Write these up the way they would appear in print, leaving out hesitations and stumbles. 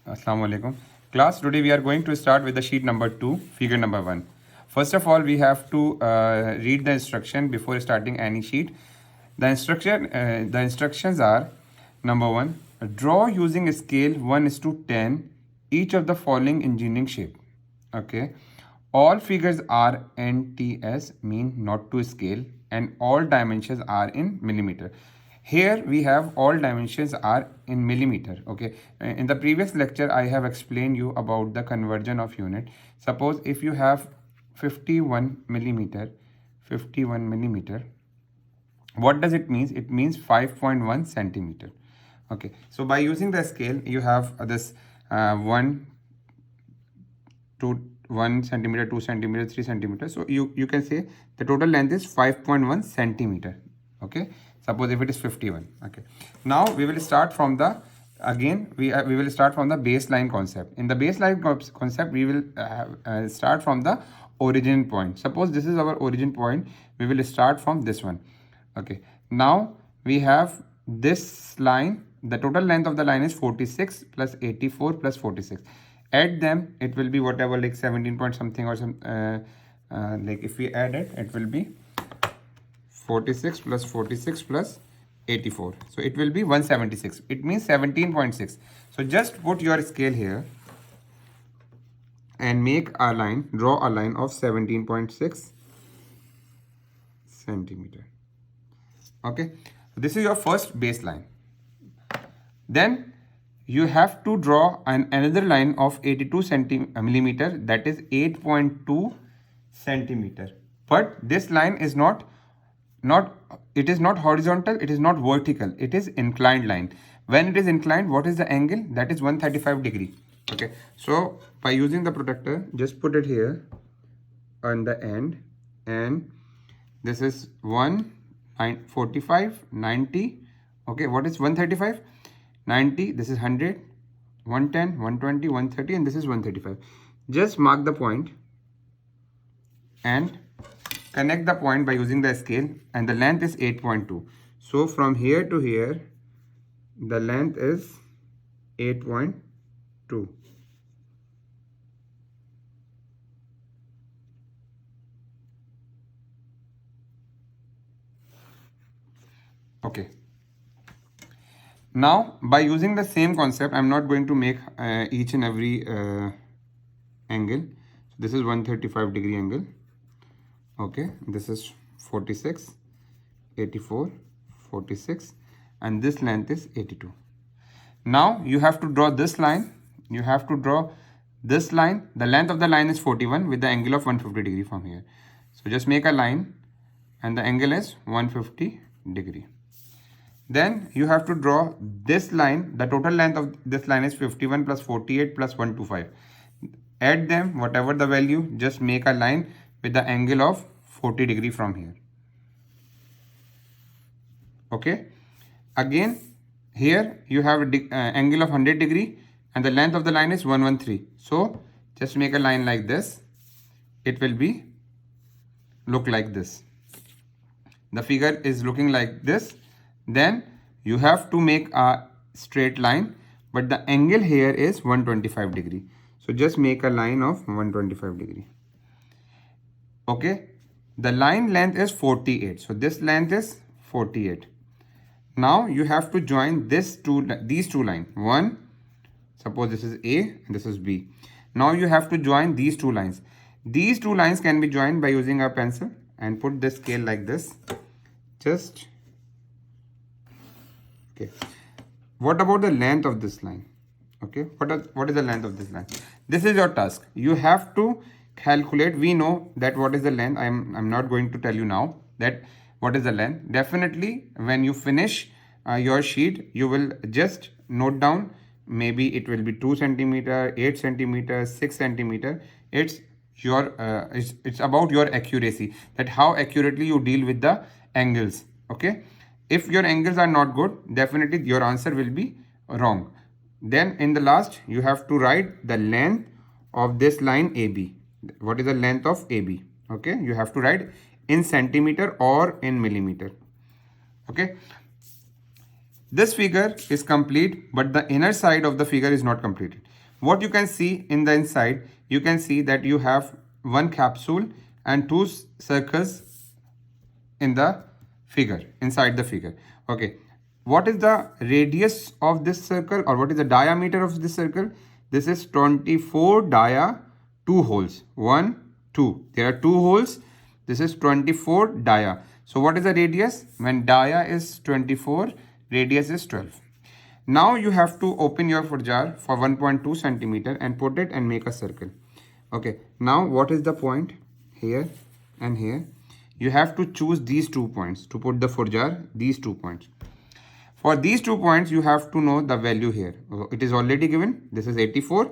Assalamu alaikum. Class, today we are going to start with the sheet number 2, figure number 1. First of all, we have to read the instruction before starting any sheet. The instructions are: number 1, draw using a scale 1:10 each of the following engineering shape. Okay. All figures are NTS, mean not to scale, and all dimensions are in millimeter. Here we have all dimensions are in millimeter. Okay. In the previous lecture, I have explained you about the conversion of unit. Suppose if you have 51 millimeter, what does it mean? It means 5.1 centimeter. Okay. So by using the scale, you have this 1 to 1 centimeter, 2 centimeter, 3 centimeter. So you can say the total length is 5.1 centimeter. Okay. Suppose if it is 51. Okay. Now we will start from the we will start from the baseline concept. In the baseline concept, we will start from the origin point. Suppose this is our origin point. We will start from this one. Okay. Now we have this line. The total length of the line is 46 plus 84 plus 46. Add them, it will be whatever, like 17 point something or some like if we add it, it will be 46 plus 46 plus 84. So it will be 176. It means 17.6. So just put your scale here and make a line, draw a line of 17.6 centimeter. Okay. This is your first baseline. Then you have to draw another line of 82 millimeter, that is 8.2 centimeter. But this line is not it is not horizontal, it is not vertical, it is inclined line. When it is inclined, what is the angle? That is 135 degree. Okay. So by using the protractor, just put it here on the end, and this is 145, 90. Okay. What is 135? 90, this is 100, 110, 120, 130, and this is 135. Just mark the point and connect the point by using the scale, and the length is 8.2. So from here to here, the length is 8.2. Okay. Now, by using the same concept, I'm not going to make each and every angle. So this is 135 degree angle. Okay, this is 46, 84, 46, and this length is 82. Now you have to draw this line. You have to draw this line. The length of the line is 41 with the angle of 150 degree from here. So just make a line, and the angle is 150 degree. Then you have to draw this line. The total length of this line is 51 plus 48 plus 125. Add them, whatever the value, just make a line with the angle of 40 degree from here. Okay. Again, here you have an angle of 100 degree, and the length of the line is 113. So just make a line like this. It will be look like this. The figure is looking like this. Then you have to make a straight line, but the angle here is 125 degree. So just make a line of 125 degree. Okay. The line length is 48. So this length is 48. Now you have to join these two lines. One, suppose this is A and this is B. Now you have to join these two lines. These two lines can be joined by using a pencil, and put the scale like this. Just okay. What about the length of this line? Okay. What is the length of this line? This is your task. You have to calculate. We know that what is the length. I'm not going to tell you now that what is the length. Definitely when you finish your sheet, you will just note down. Maybe it will be 2 centimeter, 8 centimeter, 6 centimeter. It's your it's about your accuracy, that how accurately you deal with the angles. Okay. If your angles are not good, definitely your answer will be wrong. Then in the last, you have to write the length of this line AB. What is the length of AB? Okay. You have to write in centimeter or in millimeter. Okay. This figure is complete, but the inner side of the figure is not completed. What you can see in the inside, you can see that you have one capsule and two circles in the figure, inside the figure. Okay, what is the radius of this circle, or what is the diameter of this circle? This is 24 dia, 2 holes, 1 2, there are 2 holes. This is 24 dia. So what is the radius? When dia is 24, radius is 12. Now you have to open your foot jar for 1.2 centimeter and put it and make a circle. Okay, now what is the point? Here and here. You have to choose these 2 points to put the foot jar, these 2 points. For these 2 points, you have to know the value here. It is already given. This is 84.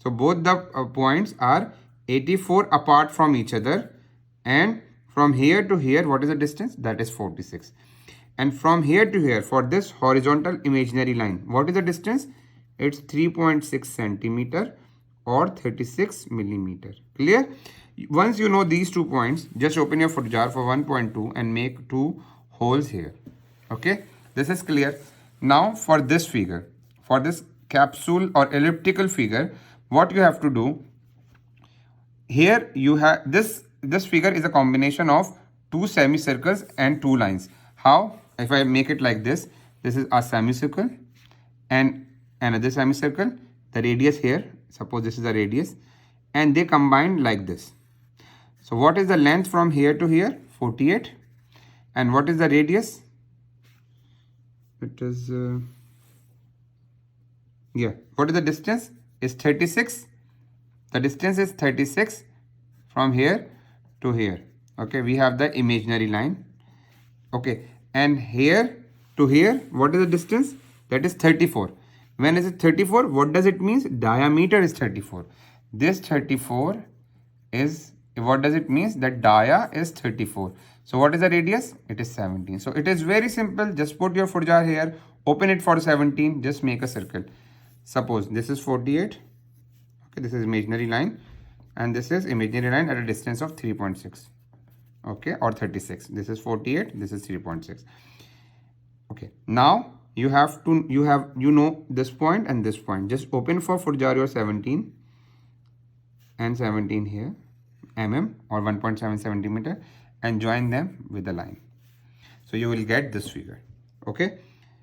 So both the points are 84 apart from each other. And from here to here, what is the distance? That is 46. And from here to here, for this horizontal imaginary line, what is the distance? It's 3.6 centimeter or 36 millimeter. Clear? Once you know these 2 points, just open your foot jar for 1.2 and make 2 holes here. Okay, this is clear. Now for this figure, for this capsule or elliptical figure, what you have to do, here you have this figure is a combination of 2 semicircles and 2 lines. How? If I make it like this is a semicircle and another semicircle, the radius here, suppose this is the radius, and they combine like this. So what is the length from here to here? 48. And what is the radius? It is, what is the distance? Is 36. The distance is 36 from here to here. Okay, we have the imaginary line. Okay, and here to here, what is the distance? That is 34. When is it 34? What does it mean? Diameter is 34. This 34 is, what does it mean? That dia is 34. So what is the radius? It is 17. So it is very simple. Just put your foot jar here, open it for 17, just make a circle. Suppose this is 48. Okay, this is imaginary line, and this is imaginary line at a distance of 3.6. Okay, or 36. This is 48, this is 3.6. Okay, now you have to, you know this point and this point. Just open for foot jar your 17 and 17 here, mm or 1.7 centimeter, and join them with the line. So you will get this figure. Okay,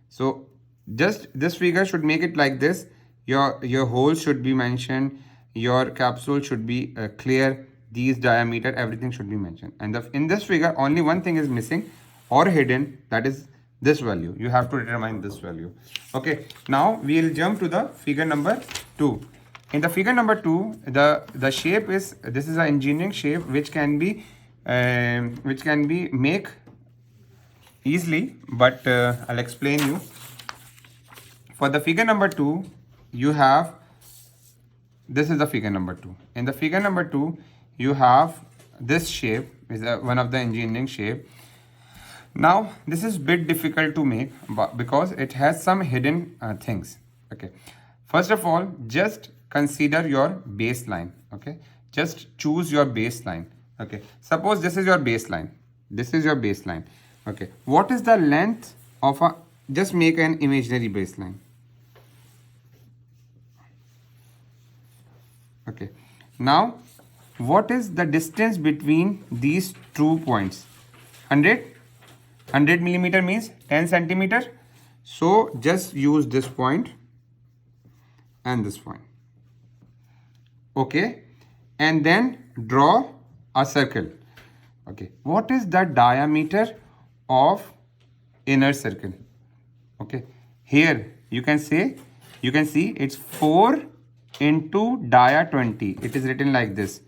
so just this figure should make it like this. Your holes should be mentioned, your capsule should be clear, these diameter, everything should be mentioned. And in this figure, only one thing is missing or hidden, that is this value. You have to determine this value. Okay, now we will jump to the figure number 2. In the figure number 2, the shape is, this is an engineering shape which can be make easily, but I'll explain you. For the figure number 2, you have, this is the figure number 2. In the figure number 2, you have this shape, is one of the engineering shape. Now this is bit difficult to make because it has some hidden things. Okay, first of all, just consider your baseline. Okay, just choose your baseline. Okay, suppose this is your baseline. This is your baseline. Okay, what is the length of a, just make an imaginary baseline. Okay, now what is the distance between these 2 points? 100 millimeter means 10 centimeter. So just use this point and this point. Okay, and then draw a circle. Okay, what is the diameter of inner circle? Okay, here you can see it's 4 into dia 20. It is written like this,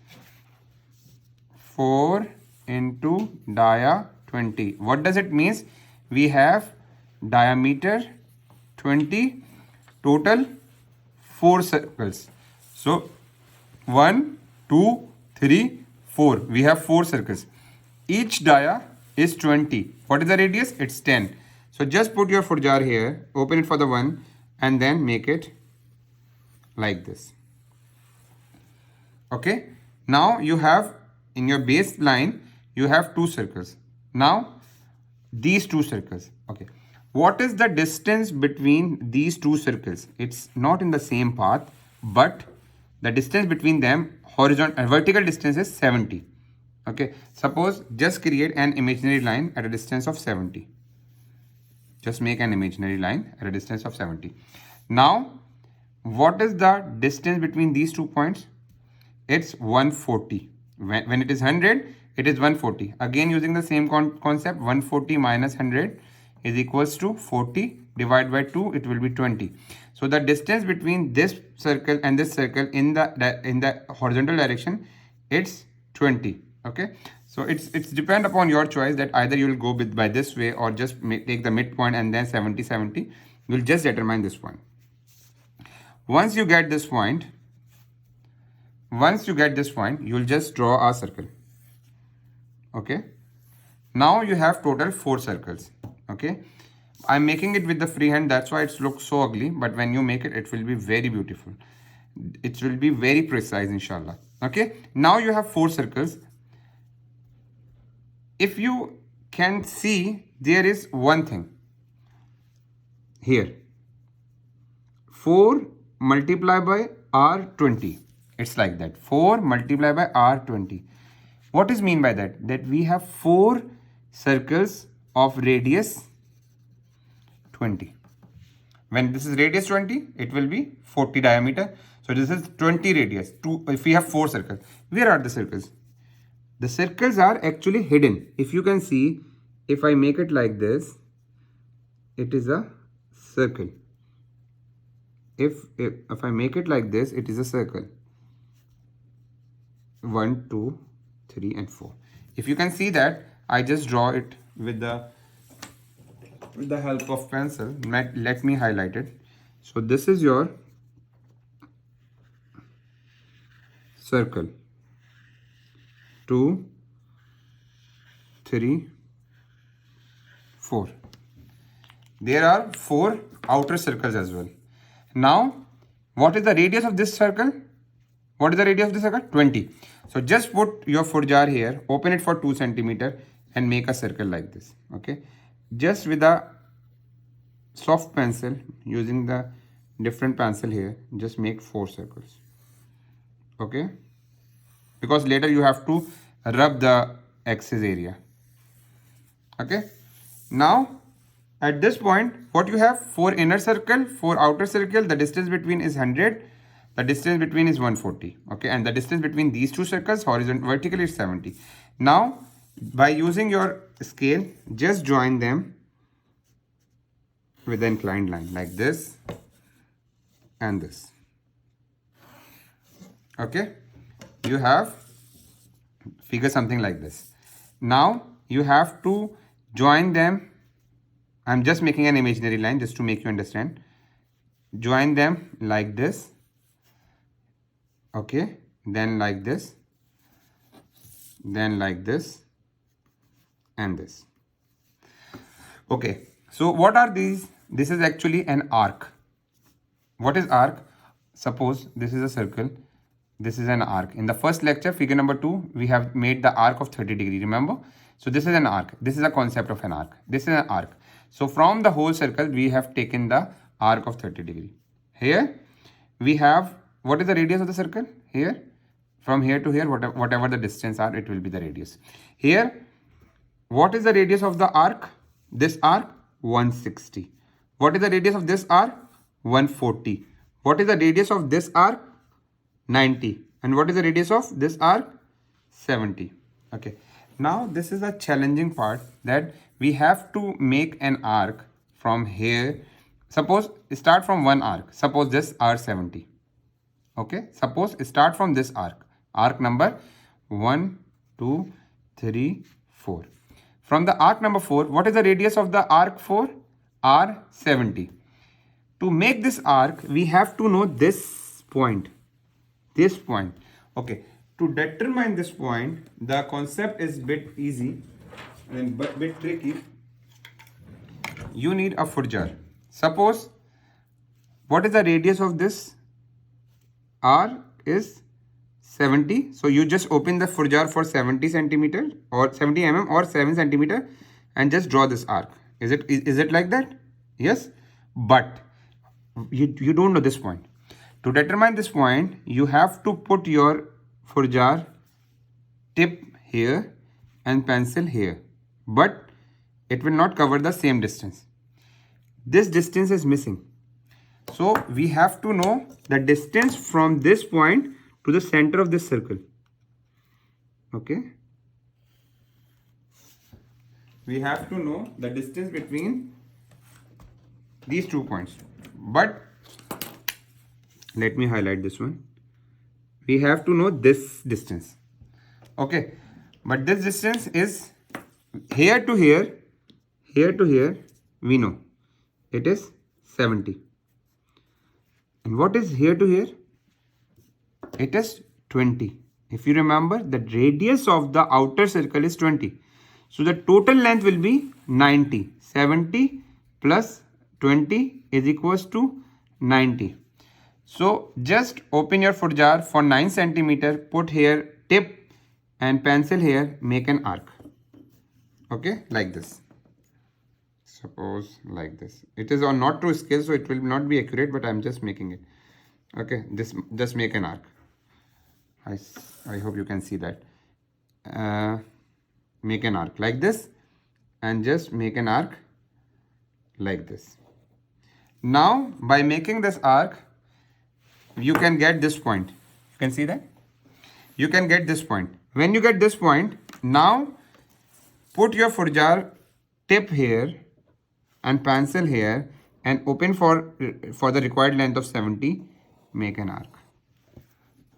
4 into dia 20. What does it mean? We have diameter 20, total 4 circles. So 1, 2, 3, 4. We have 4 circles. Each dia is 20. What is the radius? It's 10. So just put your foot jar here, open it for the 1, and then make it like this. Okay, now you have in your baseline you have 2 circles. Now these 2 circles. Okay, What is the distance between these two circles? It's not in the same path, but the distance between them, horizontal, vertical distance is 70. Okay, suppose just create an imaginary line at a distance of 70. Just make an imaginary line at a distance of 70. Now, what is the distance between these 2 points? It's 140. When it is 100, it is 140. Again, using the same concept, 140 minus 100 is equals to 40. Divided by 2, it will be 20. So the distance between this circle and this circle in the horizontal direction, it's 20. Okay, so it's depend upon your choice that either you will go with by this way or just take the midpoint and then 70 70. You'll just determine this point. Once you get this point, you'll just draw a circle. Okay, now you have total 4 circles. Okay, I'm making it with the free hand, that's why it looks so ugly, but when you make it, it will be very beautiful. It will be very precise, inshallah. Okay, now you have 4 circles. If you can see, there is one thing here. 4 multiplied by R20. It's like that. 4 multiplied by R20. What is mean by that? That we have 4 circles of radius 20. When this is radius 20, it will be 40 diameter. So this is 20 radius. If we have 4 circles, where are the circles? The circles are actually hidden. If you can see, if I make it like this, it is a circle. If I make it like this, it is a circle. 1, 2, 3 and 4. If you can see that, I just draw it with the help of pencil. Let me highlight it. So this is your circle. 2, 3, 4. There are 4 outer circles as well. Now, what is the radius of this circle? What is the radius of this circle? 20. So just put your foot jar here, open it for 2 centimeter and make a circle like this. Okay, just with a soft pencil, using the different pencil here, just make 4 circles. Okay, because later you have to rub the excess area. Okay, now at this point, what you have? 4 inner circle, 4 outer circle. The distance between is 100. The distance between is 140. Okay, and the distance between these 2 circles, horizontal, vertically, is 70. Now, by using your scale, just join them with an inclined line like this and this. Okay, you have figure something like this. Now you have to join them. I'm just making an imaginary line just to make you understand. Join them like this. Okay, then like this, then like this and this. Okay, so what are these? This is actually an arc. What is arc? Suppose this is a circle, this is an arc. In the first lecture, figure number 2, we have made the arc of 30 degrees, remember? So this is an arc. This is a concept of an arc. This is an arc. So from the whole circle, we have taken the arc of 30 degrees. Here we have, what is the radius of the circle? Here, from here to here, whatever the distance are, it will be the radius. Here, what is the radius of the arc? This arc, 160. What is the radius of this arc? 140. What is the radius of this arc? 90. And what is the radius of this arc? 70. Okay. Now this is a challenging part, that we have to make an arc from here. Suppose start from one arc. Suppose this arc 70. Okay. Suppose start from this arc. Arc number 1, 2, 3, 4. From the arc number 4, what is the radius of the arc 4? R 70. To make this arc, we have to know this point. This point. Okay. To determine this point, the concept is bit easy and bit tricky. You need a foot jar. Suppose, what is the radius of this? R is 70. So you just open the foot jar for 70 centimeter or 70 mm or 7 centimeter and just draw this arc. Is it like that? Yes. But you don't know this point. To determine this point, you have to put your furjar tip here and pencil here, but it will not cover the same distance. This distance is missing. So we have to know the distance from this point to the center of this circle. Okay. We have to know the distance between these 2 points. But let me highlight this one. We have to know this distance. Okay. But this distance is here to here, we know it is 70. And what is here to here? It is 20. If you remember, the radius of the outer circle is 20. So the total length will be 90. 70 plus 20 is equals to 90. So just open your furjar for 9 centimeter, put here tip and pencil here, make an arc. Okay, like this. Suppose like this. It is on not to scale, so it will not be accurate, but I'm just making it. Okay, this just make an arc. I hope you can see that. Make an arc like this and just make an arc like this. Now by making this arc, you can get this point. You can see that? You can get this point. When you get this point, now put your furjar tip here and pencil here and open for the required length of 70, make an arc.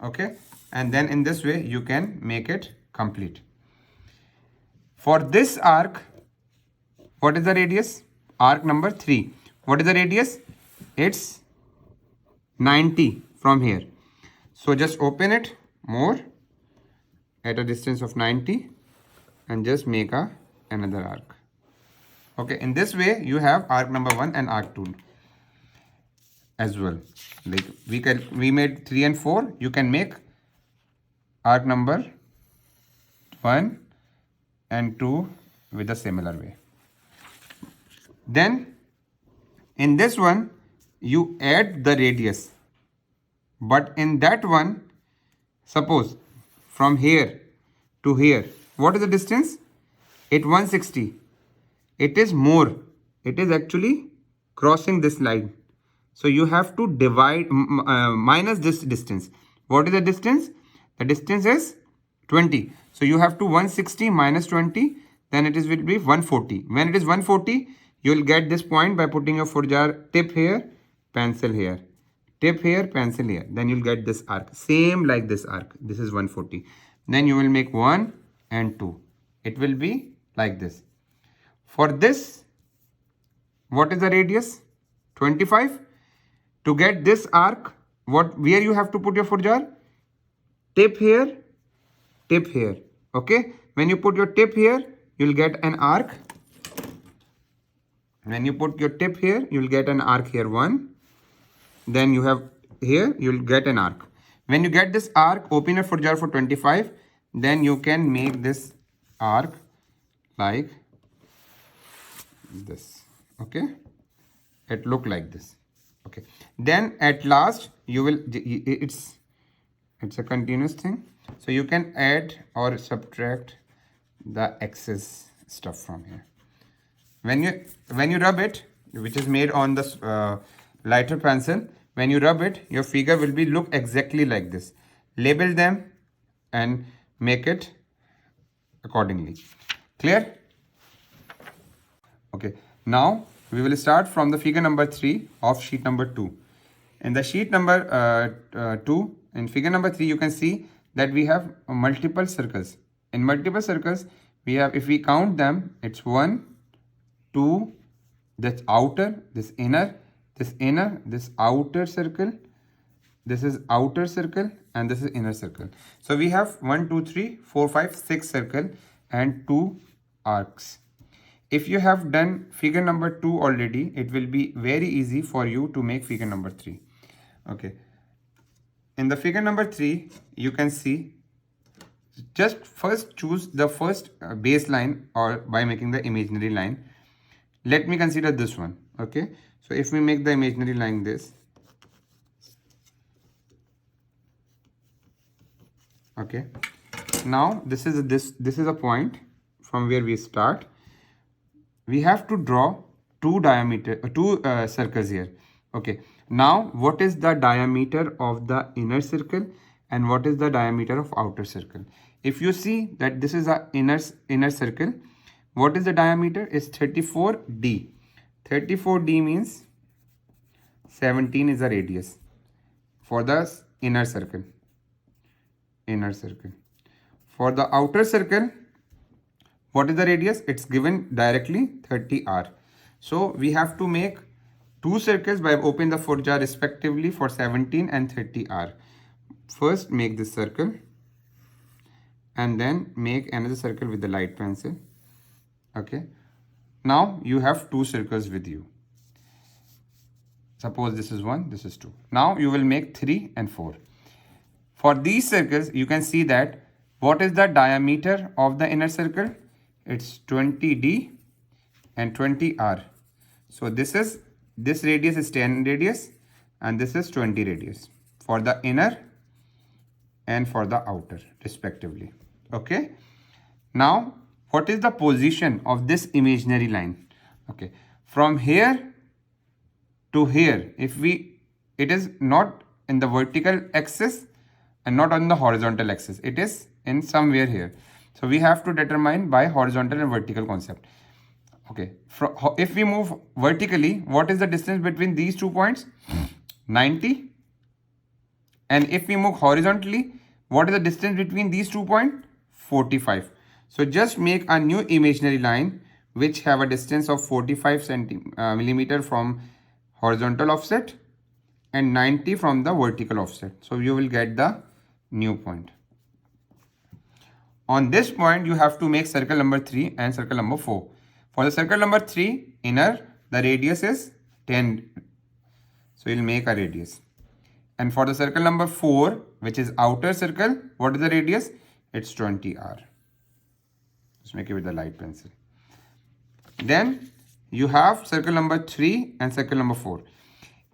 Okay, and then in this way you can make it complete. For this arc, what is the radius? Arc number 3. What is the radius? It's 90 from here. So just open it more at a distance of 90 and just make another arc. Okay, in this way you have arc number 1 and arc 2 as well. Like we made 3 and 4, you can make arc number 1 and 2 with a similar way. Then in this one you add the radius, but in that one, suppose from here to here, what is the distance? It 160. It is more. It is actually crossing this line. So you have to divide minus this distance. What is the distance? The distance is 20. So you have to 160 minus 20. Then it will be 140. When it is 140, you will get this point by putting your furjar tip here, pencil here. Tip here, pencil here. Then you'll get this arc. Same like this arc. This is 140. Then you will make 1 and 2. It will be like this. For this, what is the radius? 25. To get this arc, where you have to put your furjar? Tip here, tip here. Okay. When you put your tip here, you'll get an arc. When you put your tip here, you'll get an arc here 1. Then you have here, you'll get an arc. When you get this arc, open your furjar for 25. Then you can make this arc like this. Okay. It look like this. Okay. Then at last you will, it's a continuous thing. So you can add or subtract the excess stuff from here. When you rub it, which is made on the lighter pencil, when you rub it, your figure will be look exactly like this. Label them and make it accordingly. Clear? Okay. Now we will start from the figure number 3 of sheet number 2. In the sheet number 2, in figure number 3, you can see that we have multiple circles. In multiple circles, we have, if we count them, it's 1, 2, this outer, this inner, this outer circle, this is outer circle, and this is inner circle. So we have 1, 2, 3, 4, 5, 6 circle and 2 arcs. If you have done figure number 2 already, it will be very easy for you to make figure number 3. Okay. In the figure number 3, you can see, just first choose the first baseline or by making the imaginary line. let me consider this one. Okay, so if we make the imaginary line this, okay, now this is a point from where we start. We have to draw two circles here. Okay, now what is the diameter of the inner circle and what is the diameter of outer circle? If you see that this is a inner circle, what is the diameter? Is 34d. 34d means 17 is the radius for the inner circle. For the outer circle, what is the radius? It's given directly 30r. So we have to make two circles by opening the foot jar respectively for 17 and 30r. First make this circle and then make another circle with the light pencil. Okay, now you have two circles with you. Suppose this is 1, this is 2. Now you will make 3 and 4. For these circles, you can see that what is the diameter of the inner circle? It's 20d and 20r. So this radius is 10 radius and this is 20 radius for the inner and for the outer respectively. Okay. Now what is the position of this imaginary line? Okay, from here to here, it is not in the vertical axis and not on the horizontal axis, it is in somewhere here. So we have to determine by horizontal and vertical concept. Okay, if we move vertically, what is the distance between these 2 points? 90. And if we move horizontally, what is the distance between these 2 points? 45. So just make a new imaginary line which have a distance of 45 millimeter from horizontal offset and 90 from the vertical offset. So you will get the new point. On this point, you have to make circle number 3 and circle number 4. For the circle number 3, inner, the radius is 10. So you'll make a radius. And for the circle number 4, which is outer circle, what is the radius? It's 20r. Just make it with the light pencil. Then you have circle number 3 and circle number 4.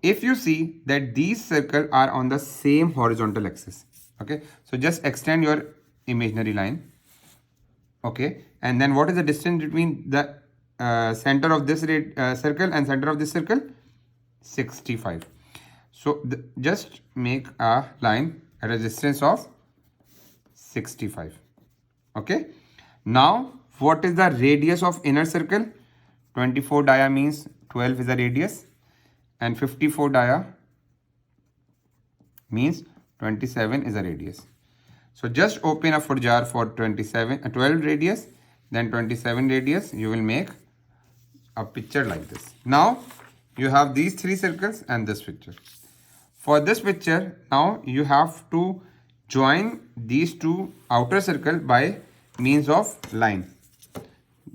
If you see that these circles are on the same horizontal axis, okay, so just extend your imaginary line. Okay, and then what is the distance between the center of this circle and center of this circle? 65. So just make a line at a distance of 65. Okay, now what is the radius of inner circle? 24 dia means 12 is the radius and 54 dia means 27 is the radius. So just open a foot jar for 12 radius, then 27 radius. You will make a picture like this. Now you have these 3 circles and this picture. For this picture, now you have to join these 2 outer circles by means of line.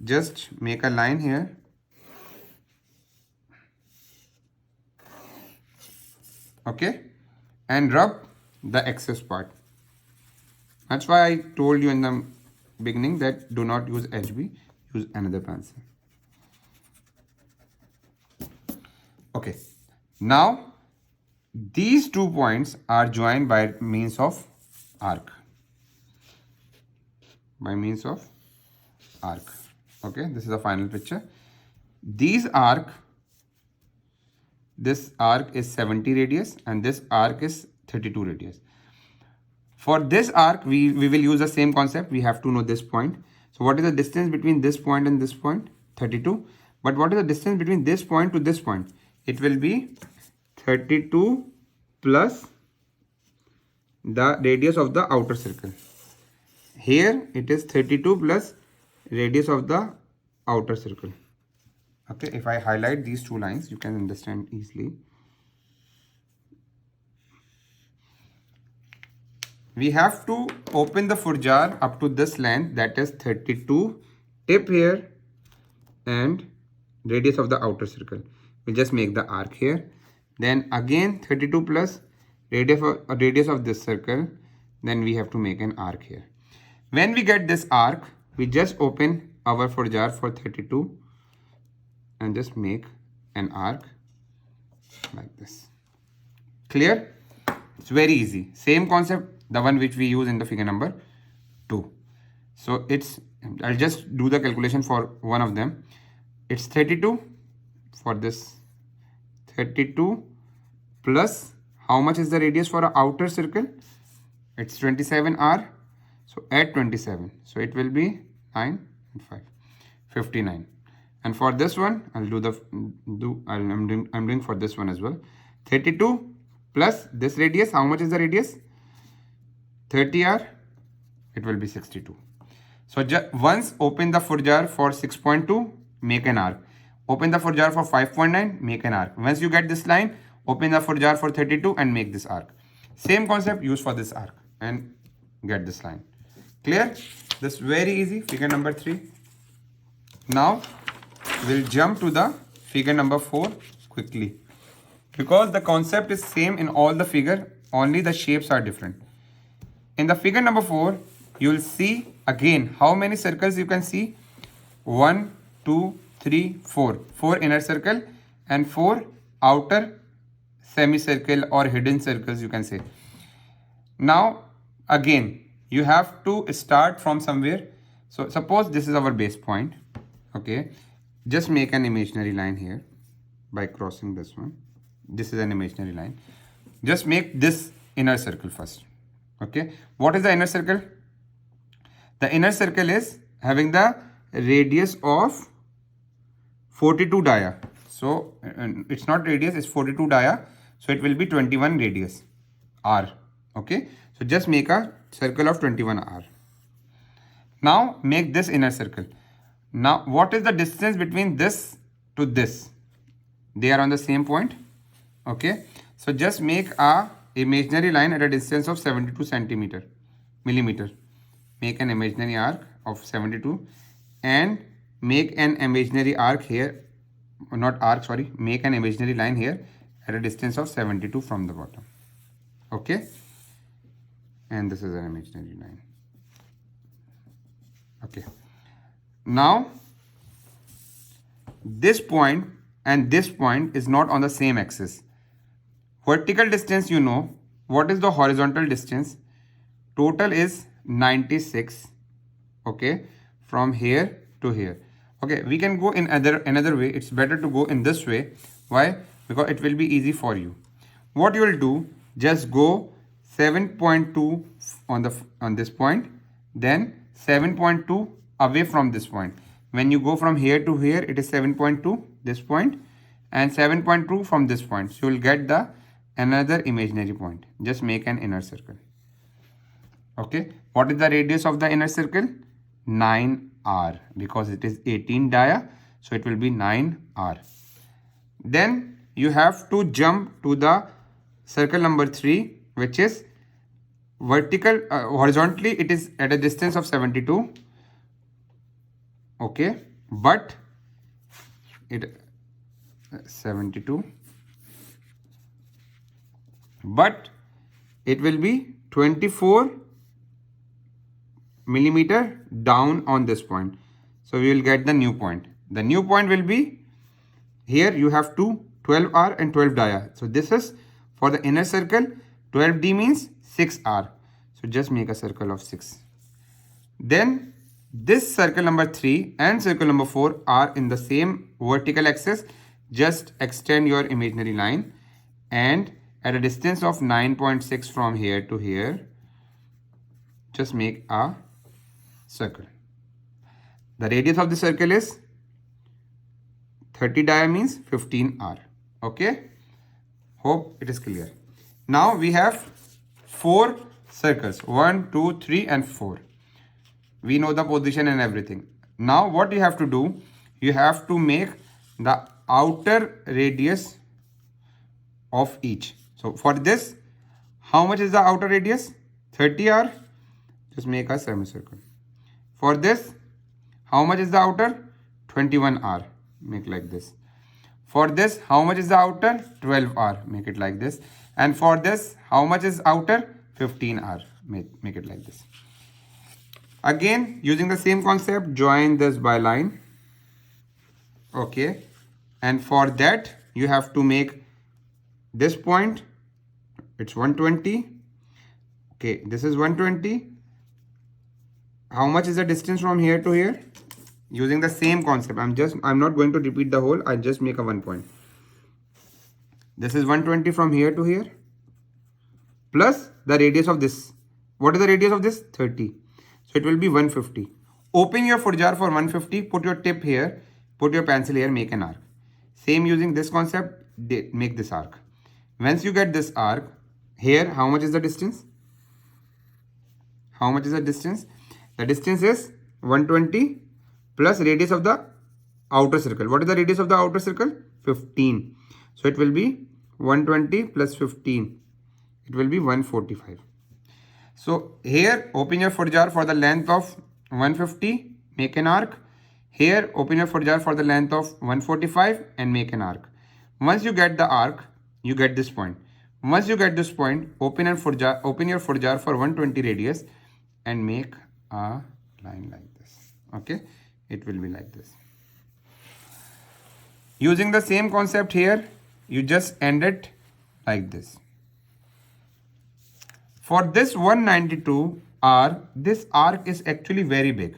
Just make a line here. Okay, and rub the excess part. That's why I told you in the beginning that do not use HB, use another pencil. Okay, now these 2 points are joined by means of arc. By means of arc. Okay, this is the final picture. This arc is 70 radius and this arc is 32 radius. For this arc, we will use the same concept. We have to know this point. So what is the distance between this point and this point? 32. But what is the distance between this point to this point? It will be 32 plus the radius of the outer circle. Here it is 32 plus radius of the outer circle. Okay, if I highlight these 2 lines, you can understand easily. We have to open the foot jar up to this length, that is 32, tip here and radius of the outer circle. We'll just make the arc here. Then again 32 plus radius of this circle. Then we have to make an arc here. When we get this arc, we just open our foot jar for 32 and just make an arc like this. Clear? It's very easy. Same concept, the one which we use in the figure number 2. So it's, I'll just do the calculation for one of them. It's 32 for this. 32 plus how much is the radius for an outer circle? It's 27r. So add 27. So it will be 9 and 5, 59. And for this one, I'll do the I'm doing for this one as well. 32 plus this radius. How much is the radius? 30r. It will be 62. So once open the foot jar for 6.2, make an arc. Open the foot jar for 5.9, make an arc. Once you get this line, open the foot jar for 32 and make this arc. Same concept use for this arc and get this line. Clear? This is very easy. Figure number 3. Now we'll jump to the figure number 4 quickly. Because the concept is same in all the figure, only the shapes are different. In the figure number 4, you will see again how many circles you can see. 1, 2, 3, 4. 4 inner circle and 4 outer semicircle or hidden circles you can say. Now again you have to start from somewhere. So suppose this is our base point. Okay, just make an imaginary line here by crossing this one. This is an imaginary line. Just make this inner circle first. Okay, what is the inner circle? The inner circle is having the radius of 42 dia. So it's not radius, it's 42 dia. So it will be 21 radius r. Okay, so just make a circle of 21 r. Now make this inner circle. Now what is the distance between this to this? They are on the same point. Okay, so just make a imaginary line at a distance of 72 millimeter. Make an imaginary arc of 72 and make an imaginary arc here, not arc, sorry, make an imaginary line here at a distance of 72 from the bottom. Okay, and this is an imaginary line. Okay, now this point and this point is not on the same axis. Vertical distance, you know. What is the horizontal distance? Total is 96. Okay, from here to here. Okay, we can go in another way. It's better to go in this way. Why? Because it will be easy for you. What you will do, just go 7.2 on this point, then 7.2 away from this point. When you go from here to here, it is 7.2 this point and 7.2 from this point. So you will get the another imaginary point. Just make an inner circle. Okay, what is the radius of the inner circle? 9r, because it is 18 dia, so it will be 9r. Then you have to jump to the circle number 3, which is horizontally it is at a distance of 72. Okay, but it 72, but it will be 24 millimeter down on this point. So we will get the new point. The new point will be here. You have to 12r and 12 dia. So this is for the inner circle. 12d means 6r. So just make a circle of 6. Then this circle number 3 and circle number 4 are in the same vertical axis. Just extend your imaginary line and at a distance of 9.6 from here to here, just make a circle. The radius of the circle is 30 dia means 15r. Okay, hope it is clear. Now we have 4 circles, 1, 2, 3 and 4. We know the position and everything. Now what you have to do, you have to make the outer radius of each. So for this, how much is the outer radius? 30r. Just make a semicircle. For this, how much is the outer? 21r. Make like this. For this, how much is the outer? 12r. Make it like this. And for this, how much is outer? 15r. Make it like this. Again, using the same concept, join this by line. Okay. and for that you have to make this point, it's 120. Okay, this is 120. How much is the distance from here to here? Using the same concept, I'm not going to repeat the whole, I'll just make a one point. This is 120 from here to here, plus the radius of this. What is the radius of this? 30. So it will be 150. Open your foot jar for 150, put your tip here, put your pencil here, make an arc. Same using this concept, make this arc. Once you get this arc, here how much is the distance? How much is the distance? The distance is 120 plus radius of the outer circle. What is the radius of the outer circle? 15. So it will be 120 plus 15. It will be 145. So here open your foot jar for the length of 150, make an arc. Here open your foot jar for the length of 145 and make an arc. Once you get the arc, you get this point. Once you get this point, open your foot jar for 120 radius and make a line like this. Okay, it will be like this. Using the same concept here, you just end it like this. For this 192 R, this arc is actually very big.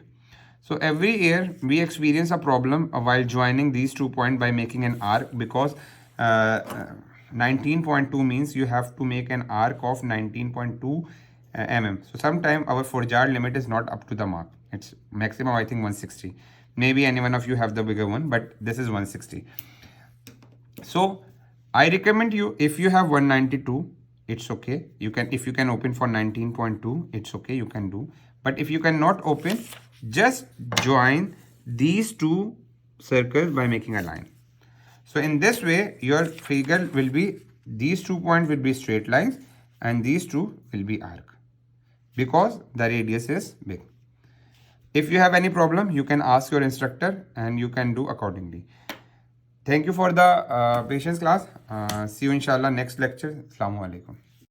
So every year we experience a problem while joining these 2 points by making an arc, because 19.2 means you have to make an arc of 19.2 mm. So sometimes our foot jar limit is not up to the mark. It's maximum, I think, 160. Maybe any one of you have the bigger one, but this is 160. So I recommend you, if you have 192, it's okay. You can, if you can open for 19.2, it's okay, you can do. But if you cannot open, just join these two circles by making a line. So in this way, your figure will be, these 2 points will be straight lines and these two will be arc, because the radius is big. If you have any problem, you can ask your instructor and you can do accordingly. Thank you for the patience, class. See you inshallah next lecture. Assalamu alaikum.